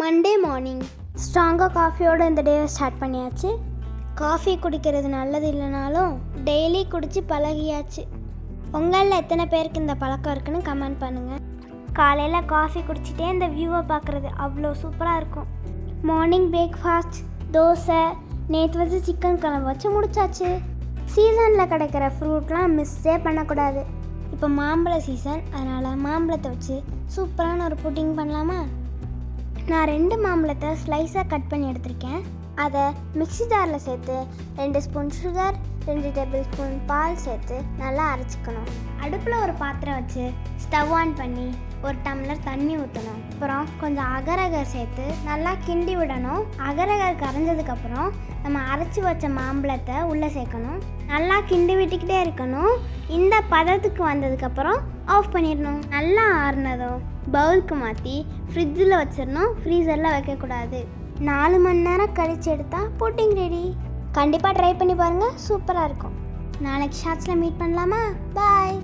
Monday morning ஸ்ட்ராங்காக காஃபியோடு இந்த டேவை ஸ்டார்ட் பண்ணியாச்சு. காஃபி குடிக்கிறது நல்லது இல்லைனாலும் டெய்லி குடித்து பழகியாச்சு. உங்களில் எத்தனை பேருக்கு இந்த பழக்கம் இருக்குன்னு கமெண்ட் பண்ணுங்கள். காலையில் காஃபி குடிச்சிட்டே இந்த வியூவை பார்க்குறது அவ்வளோ சூப்பராக இருக்கும். மார்னிங் பிரேக்ஃபாஸ்ட் தோசை, நேற்று வச்சு சிக்கன் குழம்பு வச்சு முடிச்சாச்சு. சீசனில் கிடைக்கிற ஃப்ரூட்லாம் மிஸ்ஸே பண்ணக்கூடாது. இப்போ மாம்பழ சீசன், அதனால் மாம்பழத்தை வச்சு சூப்பரான ஒரு புட்டிங் பண்ணலாமா? நான் 2 மாம்பழத்தை ஸ்லைஸாக கட் பண்ணி எடுத்திருக்கேன். அதை மிக்ஸி ஜாரில் சேர்த்து 2 ஸ்பூன் சுகர், 2 டேபிள் ஸ்பூன் பால் சேர்த்து நல்லா அரைச்சிக்கணும். அடுப்பில் ஒரு பாத்திரம் வச்சு ஸ்டவ் ஆன் பண்ணி 1 டம்ளர் தண்ணி ஊற்றணும். அப்புறம் கொஞ்சம் அகரகர் சேர்த்து நல்லா கிண்டி விடணும். அகரகர் கரைஞ்சதுக்கப்புறம் நம்ம அரைச்சி வச்ச மாம்பழத்தை உள்ளே சேர்க்கணும். நல்லா கிண்டி விட்டுக்கிட்டே இருக்கணும். இந்த பதத்துக்கு வந்ததுக்கப்புறம் ஆஃப் பண்ணிடணும். நல்லா ஆறுனதும் பவுலுக்கு மாற்றி ஃப்ரிட்ஜில் வச்சிடணும். ஃப்ரீசரில் வைக்கக்கூடாது. 4 மணி நேரம் கழித்து எடுத்தால் புட்டிங் ரெடி. கண்டிப்பாக ட்ரை பண்ணி பாருங்கள், சூப்பராக இருக்கும். நாளைக்கு ஷார்ட்ஸில் மீட் பண்ணலாமா? பாய்.